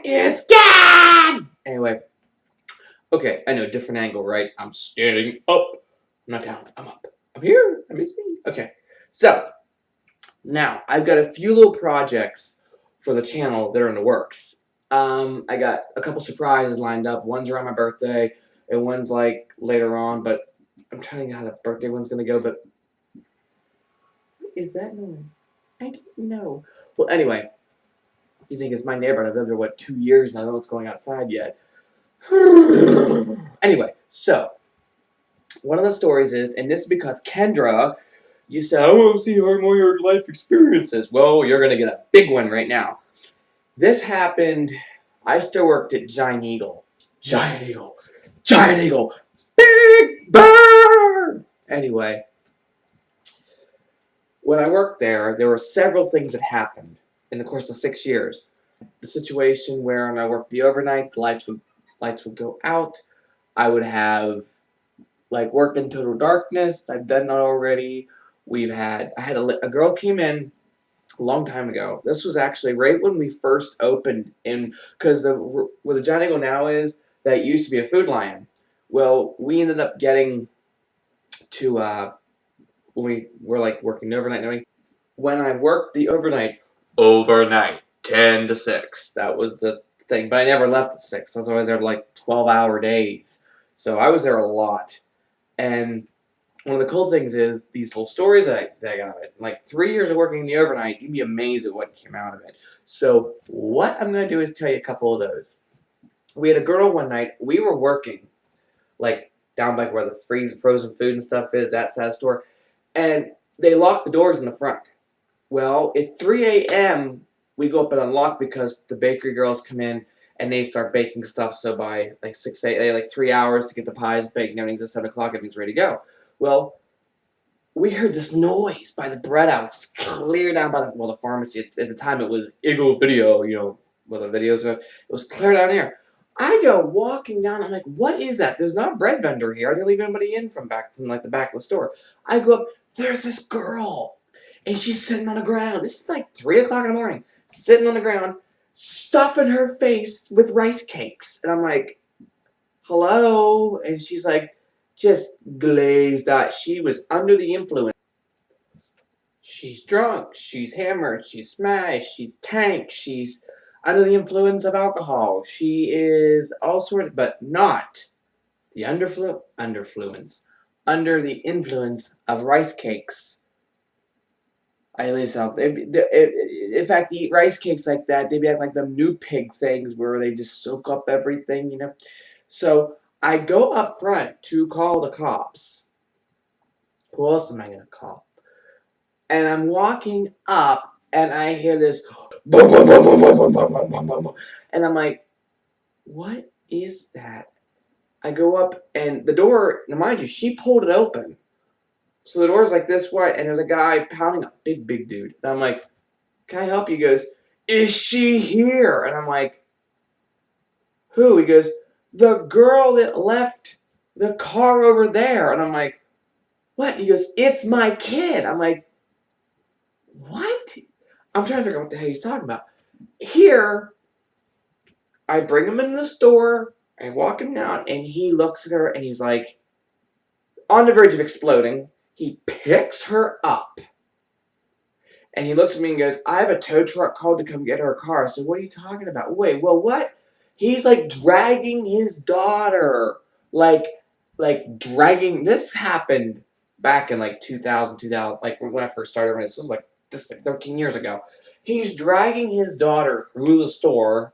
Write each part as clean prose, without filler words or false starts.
It's gone! Anyway. Okay, I know, different angle, right? I'm standing up. I'm not down. I'm up. I'm here. I'm me. Okay. So, now, I've got a few little projects for the channel that are in the works. I got a couple surprises lined up. One's around my birthday, and one's like later on, but I'm trying to think how the birthday one's gonna go, but what is that noise? I don't know. Well, anyway, you think it's my neighbor? I've lived there, what, 2 years, and I don't know what's going outside yet. Anyway, so, one of the stories is, and this is because Kendra, you said, I want to see more of your life experiences. Well, you're going to get a big one right now. This happened, I still worked at Giant Eagle. Giant Eagle. Giant Eagle. Big Bird! Anyway, when I worked there were several things that happened in the course of 6 years. The situation where when I worked the overnight, the lights would go out. I would have like work in total darkness. I've done that already. I had a girl came in a long time ago. This was actually right when we first opened because where the Giant Eagle now is, that used to be a Food Lion. Well, we ended up getting to when we were like working overnight. When I worked the overnight 10 to 6. That was the thing. But I never left at 6. I was always there like 12-hour days. So I was there a lot. And one of the cool things is these little stories that I got of it. Like 3 years of working in the overnight, you'd be amazed at what came out of it. So what I'm going to do is tell you a couple of those. We had a girl one night. We were working like down by where the frozen food and stuff is, that side of the store. And they locked the doors in the front. Well, at 3 a.m., we go up and unlock because the bakery girls come in and they start baking stuff. So by like 6, 8, they had like 3 hours to get the pies baked and everything's at 7 o'clock, everything's ready to go. Well, we heard this noise by the bread outs, clear down by the pharmacy. At the time, it was Eagle Video, you know, where the videos are. It was clear down here. I go walking down. I'm like, what is that? There's not a bread vendor here. I didn't leave anybody in from like the back of the store. I go up. There's this girl, and she's sitting on the ground. This is like 3 o'clock in the morning, sitting on the ground, stuffing her face with rice cakes. And I'm like, hello? And she's like, just glazed out. She was under the influence. She's drunk. She's hammered. She's smashed. She's tanked. She's under the influence of alcohol. She is all sorts, but not the underfluence. Under the influence of rice cakes. I listen. In fact, they eat rice cakes like that. They be like them new pig things where they just soak up everything, you know. So I go up front to call the cops. Who else am I gonna call? And I'm walking up, and I hear this boom, boom, boom, boom, boom, boom, boom, boom, boom, boom, boom, and I'm like, "What is that?" I go up, and the door. Now, mind you, she pulled it open. So the door's like this wide, and there's a guy pounding a big dude. And I'm like, can I help you? He goes, is she here? And I'm like, who? He goes, the girl that left the car over there. And I'm like, what? He goes, it's my kid. I'm like, what? I'm trying to figure out what the hell he's talking about. Here, I bring him in the store, I walk him down, and he looks at her, and he's like, on the verge of exploding. He picks her up, and he looks at me and goes, I have a tow truck called to come get her car. I said, what are you talking about? Wait, well, what? He's, like, dragging his daughter. Like dragging. This happened back in, like, 2000, like, when I first started. This was, like 13 years ago. He's dragging his daughter through the store.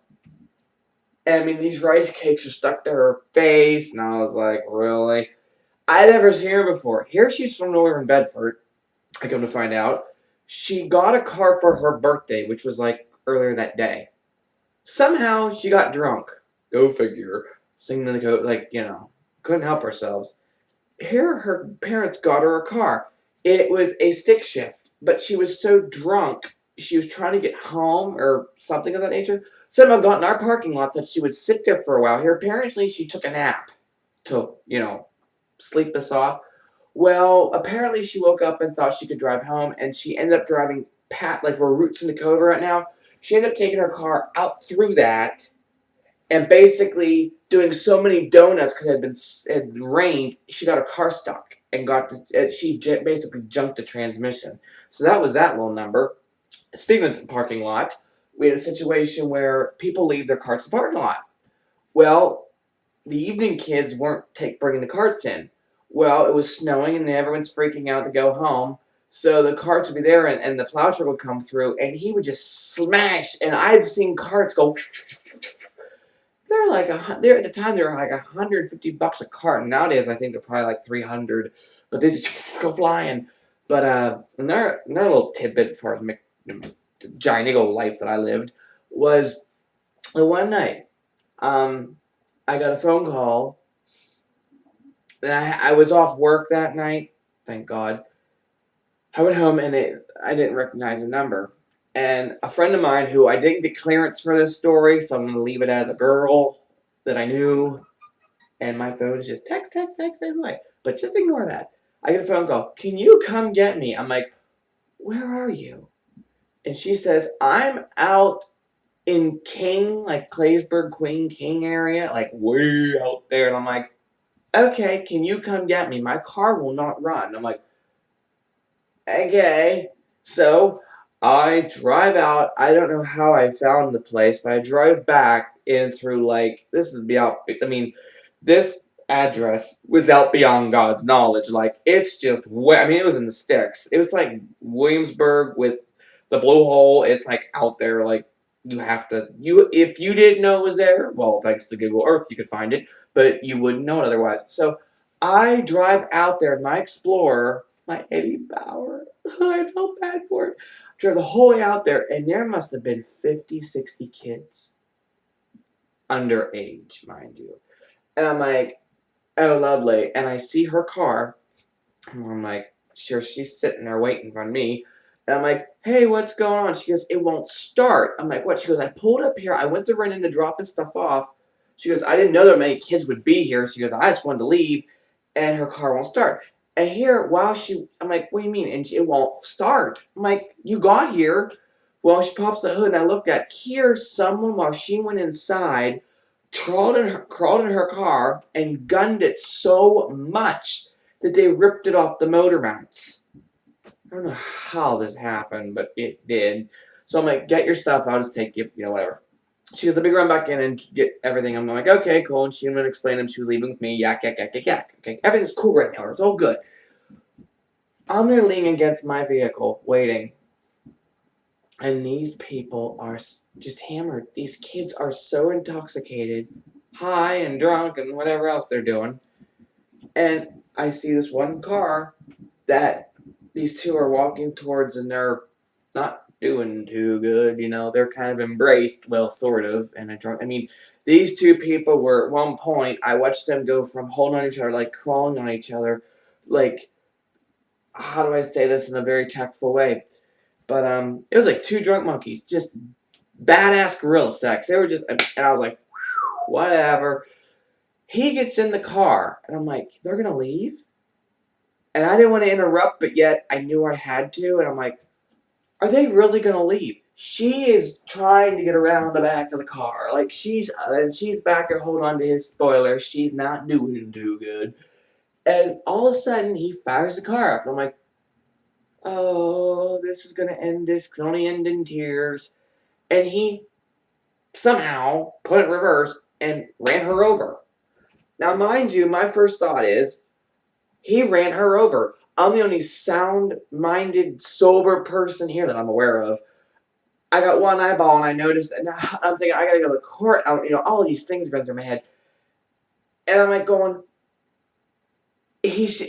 I mean, these rice cakes are stuck to her face, and I was like, really? I'd never seen her before. Here she's from Northern Bedford. I come to find out. She got a car for her birthday, which was like earlier that day. Somehow she got drunk. Go figure. Singing in the coat, like, you know, couldn't help ourselves. Here her parents got her a car. It was a stick shift, but she was so drunk, she was trying to get home or something of that nature. Somehow got in our parking lot that she would sit there for a while. Here, apparently she took a nap to, you know, sleep this off. Well, apparently she woke up and thought she could drive home, and she ended up driving like where Roots in the Cove right now. She ended up taking her car out through that and basically doing so many donuts because it had rained. She got her car stuck and she basically junked the transmission. So that was that little number. Speaking of the parking lot, we had a situation where people leave their carts in the parking lot. Well, the evening kids weren't bringing the carts in. Well, it was snowing and everyone's freaking out to go home. So the carts would be there and the plow truck would come through and he would just smash. And I've seen carts go. They're like they're at the time they were like $150 a cart. Nowadays I think they're probably like 300, but they just go flying. But another little tidbit as far as giant eagle life that I lived was one night. I got a phone call. And I was off work that night. Thank God. I went home and I didn't recognize the number. And a friend of mine who I didn't get clearance for this story, so I'm going to leave it as a girl that I knew. And my phone is just text away. But just ignore that. I get a phone call. Can you come get me? I'm like, where are you? And she says, I'm out in King, like Claysburg, Queen King area, like way out there. And I'm like, okay, can you come get me? My car will not run. I'm like, okay. So I drive out. I don't know how I found the place, but I drive back in through this address was out beyond God's knowledge. Like, it's just, it was in the sticks. It was like Williamsburg with the blue hole. It's like out there, like, if you didn't know it was there, well, thanks to Google Earth, you could find it, but you wouldn't know it otherwise. So I drive out there in my Explorer, my Eddie Bauer. I felt bad for it. Drove the whole way out there, and there must have been 50, 60 kids. Underage, mind you. And I'm like, oh, lovely. And I see her car, and I'm like, sure, she's sitting there waiting in front of me. And I'm like, hey, what's going on? She goes, it won't start. I'm like, what? She goes, I pulled up here. I went to run in to drop his stuff off. She goes, I didn't know there many kids would be here. She goes, I just wanted to leave. And her car won't start. And here, I'm like, what do you mean? And it won't start. I'm like, you got here. Well, she pops the hood and I look at, here's someone while she went inside, crawled in her car and gunned it so much that they ripped it off the motor mounts. I don't know how this happened, but it did. So I'm like, get your stuff. I'll just take you, whatever. She goes, let me run back in and get everything. I'm like, okay, cool. And she went to explain to him she was leaving with me. Yak, yak, yak, yak, yak. Okay, everything's cool right now. It's all good. I'm there leaning against my vehicle, waiting. And these people are just hammered. These kids are so intoxicated, high and drunk and whatever else they're doing. And I see this one car that these two are walking towards, and they're not doing too good, They're kind of embraced, well, sort of, and these two people were, at one point, I watched them go from holding on each other, like crawling on each other, like, how do I say this in a very tactful way? But, it was like two drunk monkeys, just badass gorilla sex. They were just, and I was like, whatever. He gets in the car, and I'm like, they're gonna leave? And I didn't want to interrupt, but yet I knew I had to. And I'm like, are they really going to leave? She is trying to get around the back of the car. Like, she's back there holding on to his spoiler. She's not doing too good. And all of a sudden, he fires the car up. And I'm like, oh, this is going to end. This can only end in tears. And he somehow put it in reverse and ran her over. Now, mind you, my first thought is, he ran her over. I'm the only sound-minded, sober person here that I'm aware of. I got one eyeball, and I noticed, and I'm thinking, I gotta go to court. All these things going through my head, and I'm like going, it's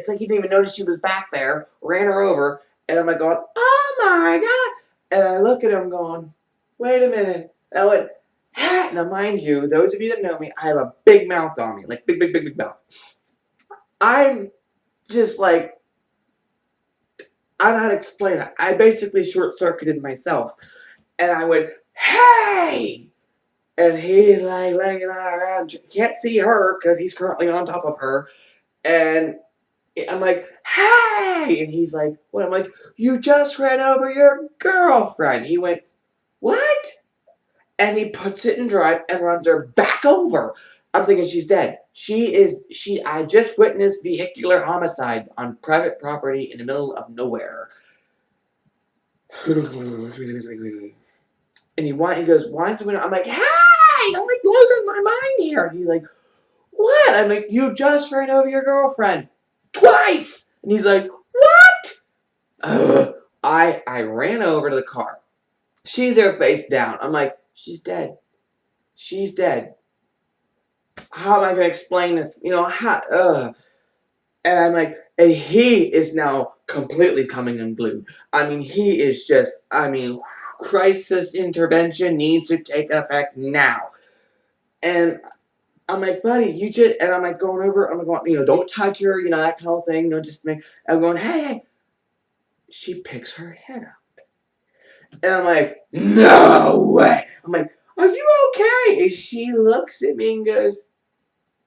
like he didn't even notice she was back there, ran her over, and I'm like going, oh my God, and I look at him going, wait a minute, and I went, ha! Now mind you, those of you that know me, I have a big mouth on me, like big mouth. I'm just like, I don't know how to explain it. I basically short-circuited myself. And I went, hey! And he's like laying around. Can't see her because he's currently on top of her. And I'm like, hey! And he's like, what? I'm like, you just ran over your girlfriend. He went, what? and he puts it in drive and runs her back over. I'm thinking she's dead. I just witnessed vehicular homicide on private property in the middle of nowhere. And he goes, winds the window. I'm like, hey, I'm like losing my mind here. And he's like, what? I'm like, you just ran over your girlfriend twice. And he's like, what? I ran over to the car. She's there face down. I'm like, she's dead. She's dead. How am I going to explain this? You know, And I'm like, and he is now completely coming unglued. I mean, he is just, crisis intervention needs to take effect now. And I'm like, buddy, and I'm like going over, I'm going, don't touch her, that kind of thing. Just make, I'm going, hey. She picks her head up. And I'm like, no way. I'm like, are you okay? And she looks at me and goes,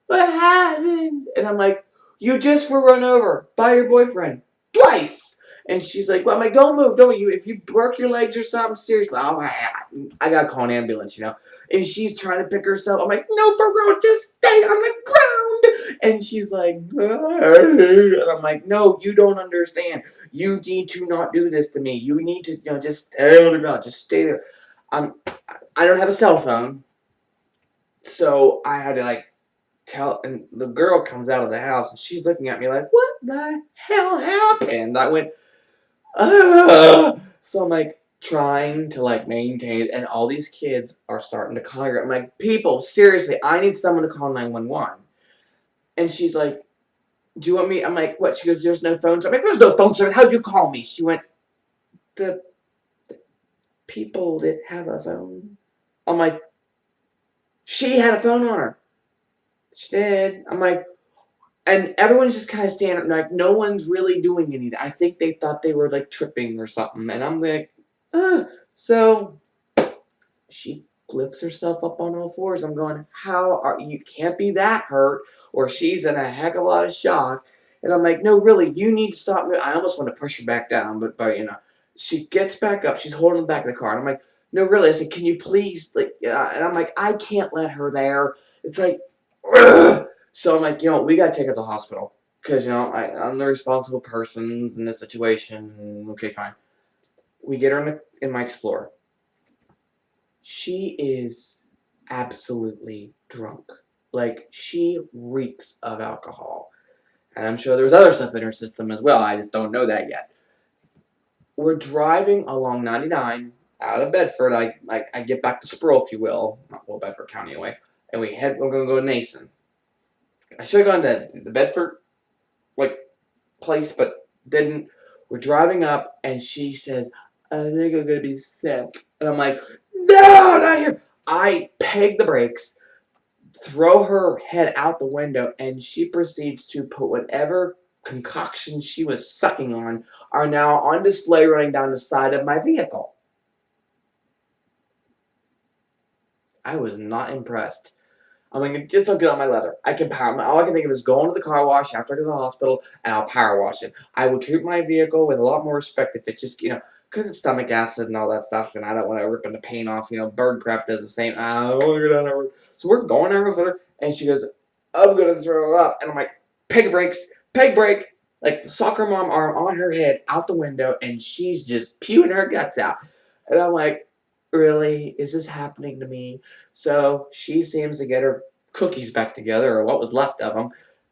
what happened? And I'm like, you just were run over by your boyfriend twice. And she's like, well, I'm like, don't move. If you broke your legs or something, seriously, I got to call an ambulance, And she's trying to pick herself. I'm like, no, for real, just stay on the ground. And she's like, and I'm like, no, you don't understand. You need to not do this to me. You need to, just stay on the ground. Just stay there. I don't have a cell phone. So I had to, and the girl comes out of the house and she's looking at me like, what the hell happened? I went, ugh. So I'm like trying to maintain it, and all these kids are starting to congregate. I'm like, people, seriously, I need someone to call 911. And she's like, do you want me? I'm like, what? She goes, there's no phone service. I'm like, there's no phone service. How'd you call me? She went, the people that have a phone. I'm like, she had a phone on her. She did. I'm like, and everyone's just kind of standing up, no one's really doing anything. I think they thought they were tripping or something. And I'm like, So she lifts herself up on all fours. I'm going, you can't be that hurt, or she's in a heck of a lot of shock. And I'm like, no, really, you need to stop me. I almost want to push her back down, but she gets back up. She's holding the back of the car. And I'm like, no, really. I said, can you please, and I'm like, I can't let her there. It's like, ugh. So I'm like, we got to take her to the hospital. Because, I'm the responsible person in this situation. Okay, fine. We get her in my Explorer. She is absolutely drunk. She reeks of alcohol. And I'm sure there's other stuff in her system as well. I just don't know that yet. We're driving along 99 out of Bedford. I get back to Sproul, if you will. Well, Bedford County away. And we're going to go to Nason. I should have gone to the Bedford, place, but didn't. We're driving up, and she says, I think I'm going to be sick. And I'm like, no, not here. I peg the brakes, throw her head out the window, and she proceeds to put whatever concoction she was sucking on are now on display running down the side of my vehicle. I was not impressed. I'm like, just don't get on my leather. All I can think of is going to the car wash after I go to the hospital, and I'll power wash it. I will treat my vehicle with a lot more respect if it just, because it's stomach acid and all that stuff, and I don't want to rip the paint off. Bird crap does the same. I don't want to go down there. So we're going down with her, and she goes, I'm going to throw up. And I'm like, peg brake, soccer mom arm on her head, out the window, and she's just pewing her guts out. And I'm like, really? Is this happening to me? So she seems to get her cookies back together, or what was left of them,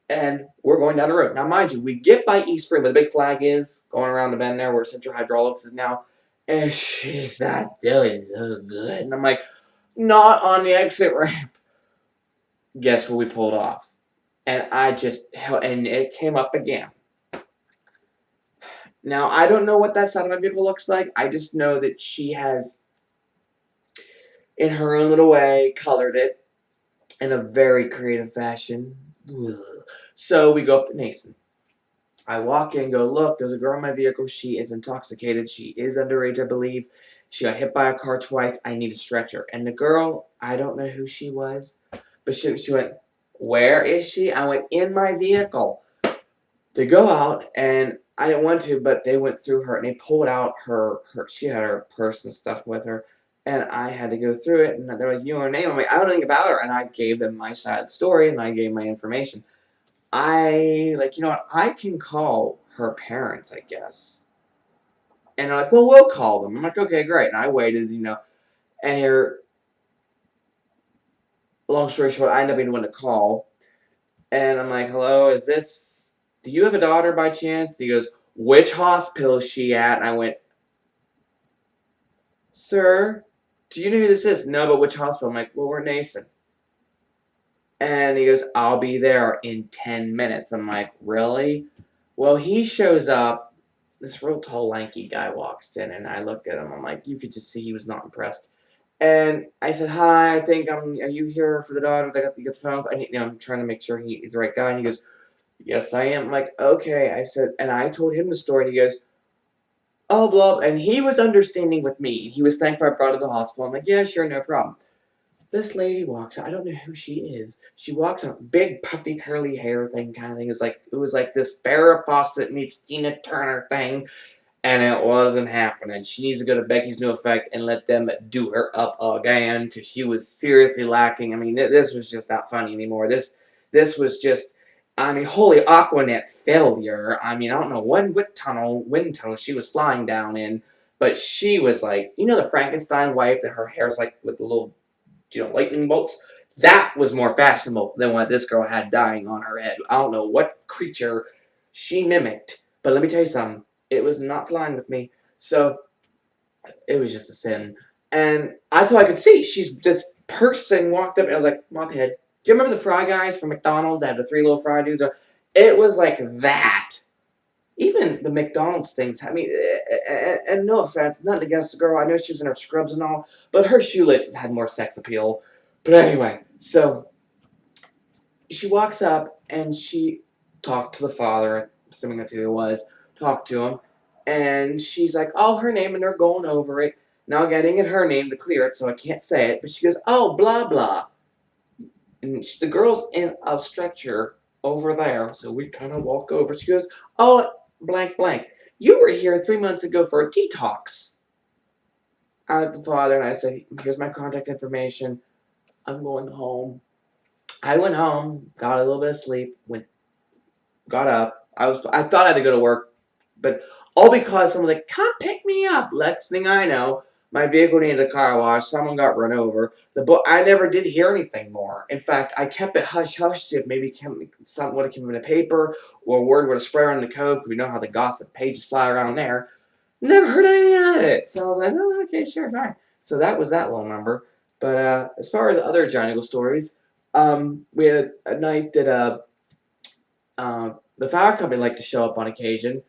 and we're going down the road. Now, mind you, we get by East Free, where the big flag is, going around the bend there, where Central Hydraulics is now, and she's not doing so good. And I'm like, not on the exit ramp. Guess what we pulled off? And and it came up again. Now, I don't know what that side of my vehicle looks like. I just know that she has, in her own little way, colored it in a very creative fashion. Ugh. So we go up to Nason. I walk in and go, look, there's a girl in my vehicle. She is intoxicated. She is underage, I believe. She got hit by a car twice. I need a stretcher. And the girl, I don't know who she was, but she went, where is she? I went, in my vehicle. They go out, and I didn't want to, but they went through her, and they pulled out she had her purse and stuff with her. And I had to go through it, and they're like, you know her name? I'm like, I don't know anything about her. And I gave them my side of the story, and I gave my information. Like, you know what? I can call her parents, I guess. And they're like, well, we'll call them. I'm like, okay, great. And I waited, and here, long story short, I ended up being the one to call. And I'm like, hello, do you have a daughter by chance? And he goes, which hospital is she at? And I went, sir, do you know who this is? No, but which hospital? I'm like, well, we're Nason. And he goes, I'll be there in 10 minutes. I'm like, really? Well, he shows up. This real tall, lanky guy walks in, and I look at him. I'm like, you could just see he was not impressed. And I said, hi, are you here for the daughter? They got the phone. I'm trying to make sure he's the right guy. And he goes, yes, I am. I'm like, okay. I said, and I told him the story, and he goes, oh, blah. And he was understanding with me. He was thankful I brought her to the hospital. I'm like, yeah, sure, no problem. This lady walks out. I don't know who she is. She walks out, big puffy curly hair thing kind of thing. It was like this Farrah Fawcett meets Tina Turner thing, and it wasn't happening. She needs to go to Becky's New Effect and let them do her up again because she was seriously lacking. I mean, this was just not funny anymore. This was just, I mean, holy Aquanet failure. I mean, I don't know what wind tunnel she was flying down in, but she was like, the Frankenstein wife that her hair's like with the little lightning bolts. That was more fashionable than what this girl had dying on her head. I don't know what creature she mimicked, but let me tell you something. It was not flying with me. So it was just a sin. And that's all I could see. This person walked up and I was like, mop head. Do you remember the fry guys from McDonald's that had the three little fry dudes? It was like that. Even the McDonald's things. I mean, and no offense, nothing against the girl. I know she was in her scrubs and all, but her shoelaces had more sex appeal. But anyway, so she walks up and she talked to the father, assuming that's who it was, talked to him, and she's like, oh, her name, and they're going over it. Now getting at her name to clear it, so I can't say it, but she goes, oh, blah, blah. And the girl's in a stretcher over there, so we kind of walk over. She goes, oh, blank, blank. You were here 3 months ago for a detox. I looked at the father and I said, here's my contact information. I'm going home. I went home, got a little bit of sleep, got up. I thought I had to go to work, but all because someone was like, come pick me up. Next thing I know, my vehicle needed a car wash. Someone got run over. I never did hear anything more. In fact, I kept it hush hush if maybe something would have come in the paper or word would have spread around the cove because we know how the gossip pages fly around there. Never heard anything out of it. So I was like, oh, okay, sure, fine. So that was that little number. But as far as other Giant Eagle stories, we had a night that the fire company liked to show up on occasion.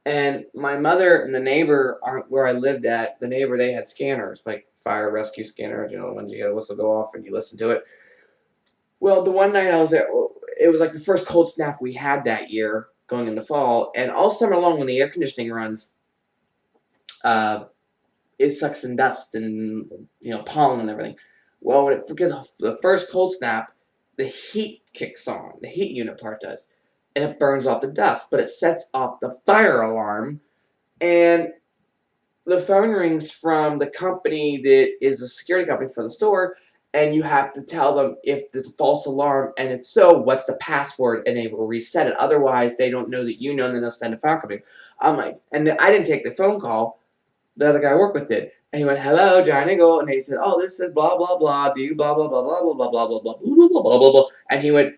And my mother and the neighbor where I lived at, the neighbor, they had scanners, like fire rescue scanners, when you hear the whistle go off and you listen to it. Well, the one night I was there, it was like the first cold snap we had that year going into fall. And all summer long when the air conditioning runs, it sucks in dust and, pollen and everything. Well, when it gets the first cold snap, the heat kicks on. The heat unit part does. And it burns off the dust, but it sets off the fire alarm. And the phone rings from the company that is a security company for the store, and you have to tell them if it's a false alarm, and if so, what's the password, and they will reset it. Otherwise, they don't know that you know, and then they'll send a fire company. I'm like, and I didn't take the phone call. The other guy I work with did. And he went, hello, Giant Eagle. And he said, oh, this is blah, blah, blah. Do you blah, blah, blah, blah, blah, blah, blah, blah, blah, blah, blah, blah, blah, blah. And he went,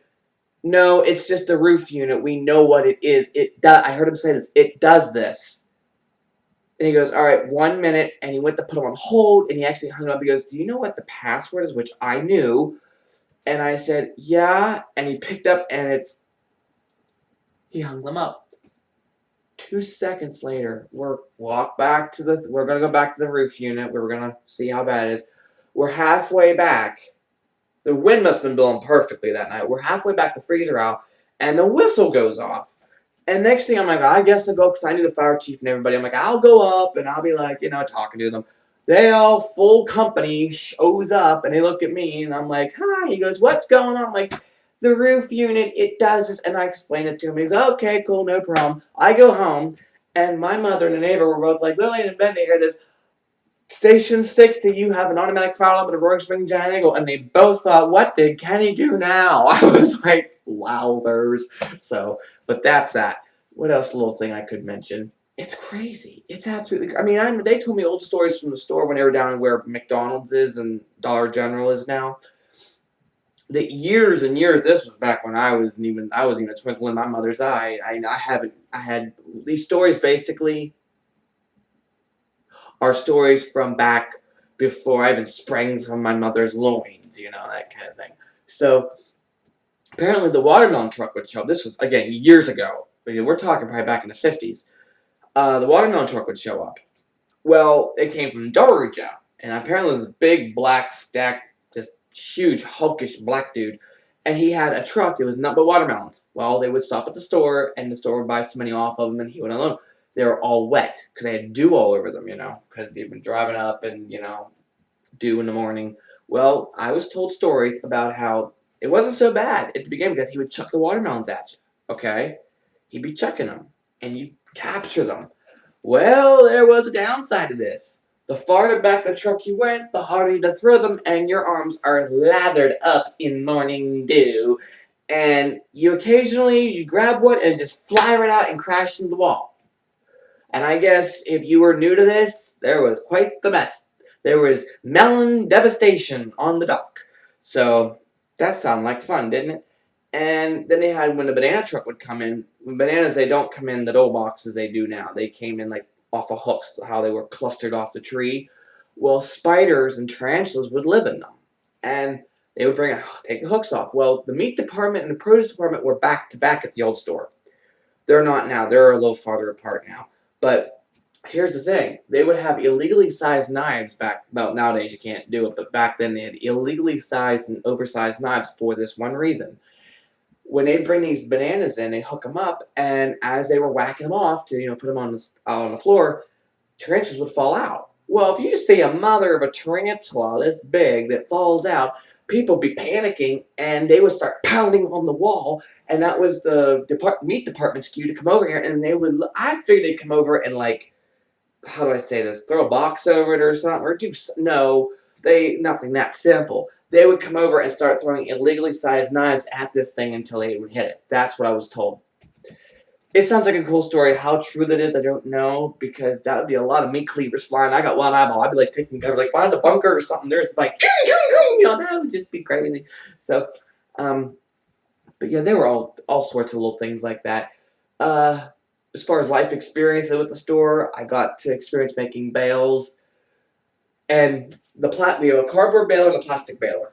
no, it's just the roof unit. We know what it is. I heard him say this. It does this. And he goes, all right, 1 minute. And he went to put him on hold. And he actually hung up. He goes, do you know what the password is? Which I knew. And I said, yeah. And he picked up and he hung them up. 2 seconds later, we're going to go back to the roof unit. We're going to see how bad it is. We're halfway back. The wind must have been blowing perfectly that night. We're halfway back, the freezer out, and the whistle goes off. And next thing I'm like, I guess I'll go because I need the fire chief and everybody. I'm like, I'll go up and I'll be like, talking to them. They all, full company, shows up and they look at me and I'm like, hi. He goes, what's going on? I'm like, the roof unit, it does this. And I explained it to him. He's okay, cool, no problem. I go home and my mother and the neighbor were both like literally in bed to hear this. Station 6, do you have an automatic fire alarm at a Roaring Spring Giant Eagle? And they both thought, what did Kenny do now? I was like, wowzers. So, but that's that. What else little thing I could mention? It's crazy. It's absolutely. I mean, they told me old stories from the store when they were down where McDonald's is and Dollar General is now. That years and years. This was back when I wasn't even a twinkle in my mother's eye. I haven't. I had these stories basically are stories from back before I even sprang from my mother's loins. You know, that kind of thing. So apparently the watermelon truck would show up. This was again years ago. We're talking probably back in the 50s. The watermelon truck would show up. Well, it came from Georgia, and apparently this big black stack, just huge hulkish black dude, and he had a truck that was nothing but watermelons. Well, they would stop at the store, and the store would buy some money off of them, and he would unload them. They were all wet because they had dew all over them, you know, because they'd been driving up and dew in the morning. Well, I was told stories about how it wasn't so bad at the beginning because he would chuck the watermelons at you. Okay, he'd be chucking them, and you capture them. Well, there was a downside to this. The farther back the truck you went, the harder you to throw them, and your arms are lathered up in morning dew. And you grab one and just fly right out and crash into the wall. And I guess if you were new to this, there was quite the mess. There was melon devastation on the dock. So that sounded like fun, didn't it? And then they had when the banana truck would come in. Bananas, they don't come in the dough boxes they do now. They came in like off of hooks, how they were clustered off the tree. Well, spiders and tarantulas would live in them. And they would take the hooks off. Well, the meat department and the produce department were back to back at the old store. They're not now. They're a little farther apart now. But here's the thing. They would have illegally sized knives back. Well, nowadays you can't do it, but back then they had illegally sized and oversized knives for this one reason. When they bring these bananas in, they hook them up, and as they were whacking them off to put them on the floor, tarantulas would fall out. Well, if you see a mother of a tarantula this big that falls out, people would be panicking, and they would start pounding on the wall, and that was the meat department's cue to come over here, and I figured they'd come over and how do I say this, throw a box over it or something, or nothing that simple. They would come over and start throwing illegally sized knives at this thing until they would hit it. That's what I was told. It sounds like a cool story. How true that is, I don't know, because that would be a lot of meat cleavers flying. I got one eyeball. I'd be taking cover, find a bunker or something. There's that would just be crazy. So, but yeah, there were all sorts of little things like that. As far as life experience with the store, I got to experience making bales. And the cardboard baler and the plastic baler.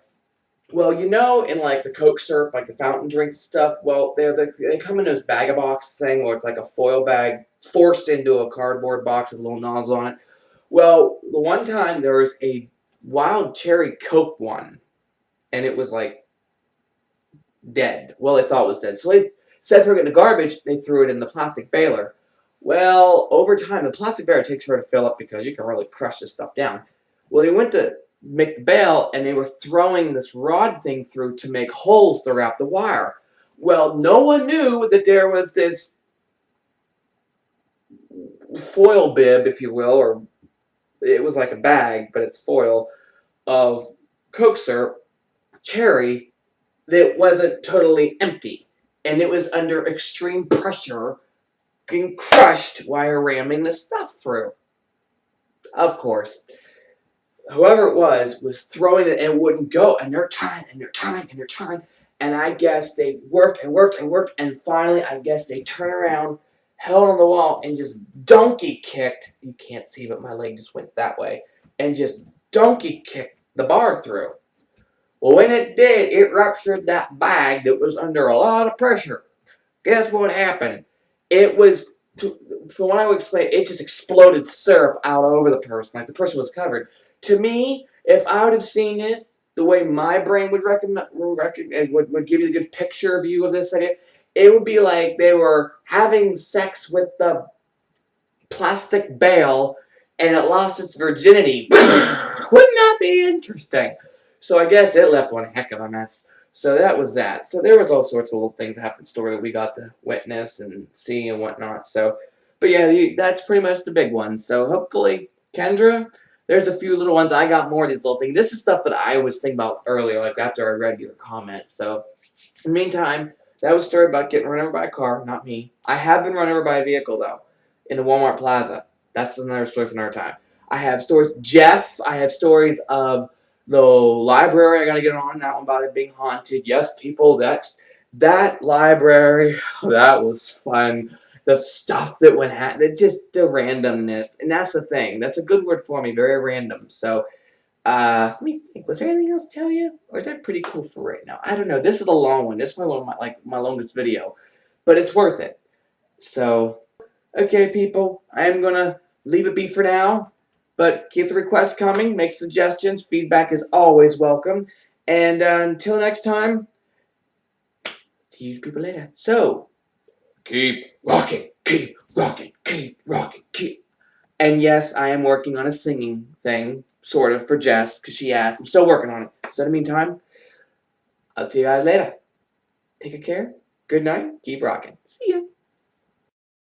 Well, in the Coke syrup, the fountain drinks stuff, well, they come in those bag-a-box thing where it's like a foil bag forced into a cardboard box with a little nozzle on it. Well, the one time there was a wild cherry Coke one, and it was dead. Well, they thought it was dead. So instead of throwing it in the garbage, they threw it in the plastic baler. Well, over time, the plastic baler takes forever to fill up because you can really crush this stuff down. Well, they went to make the bale, and they were throwing this rod thing through to make holes throughout the wire. Well, no one knew that there was this foil bib, if you will, or it was like a bag, but it's foil, of Coke syrup, cherry, that wasn't totally empty. And it was under extreme pressure, getting crushed while ramming the stuff through. Of course. Whoever it was throwing it and it wouldn't go, and they're trying, and they're trying, and they're trying, and I guess they worked and worked and worked, and finally, I guess they turned around, held on the wall, and just donkey kicked, you can't see, but my leg just went that way, and just donkey kicked the bar through. Well, when it did, it ruptured that bag that was under a lot of pressure. Guess what happened? It was, from what I would explain, it just exploded syrup out over the person, the person was covered. To me, if I would have seen this, the way my brain would would give you a good picture view of this idea, it would be like they were having sex with the plastic bale and it lost its virginity. Wouldn't that be interesting? So I guess it left one heck of a mess. So that was that. So there was all sorts of little things that happened in the story that we got to witness and see and whatnot. So, but yeah, that's pretty much the big one. So hopefully, Kendra, There's a few little ones. I got more of these little things. This is stuff that I was thinking about earlier, like after I read your comments. So, in the meantime, that was a story about getting run over by a car, not me. I have been run over by a vehicle, though, in the Walmart Plaza. That's another story for another time. I have stories. Jeff, I have stories of the library I gotta get on. That one about it being haunted. Yes, people, that library, that was fun. The stuff that went just the randomness. And that's the thing. That's a good word for me, very random. So, let me think. Was there anything else to tell you? Or is that pretty cool for right now? I don't know. This is a long one. This is probably one of my longest video. But it's worth it. So, okay, people. I'm gonna leave it be for now. But keep the requests coming. Make suggestions. Feedback is always welcome. And until next time, see you people later. So, keep rocking, keep rocking, keep rocking, keep. And yes, I am working on a singing thing, sort of, for Jess, because she asked. I'm still working on it. So in the meantime, I'll see you guys later. Take good care. Good night. Keep rocking. See ya.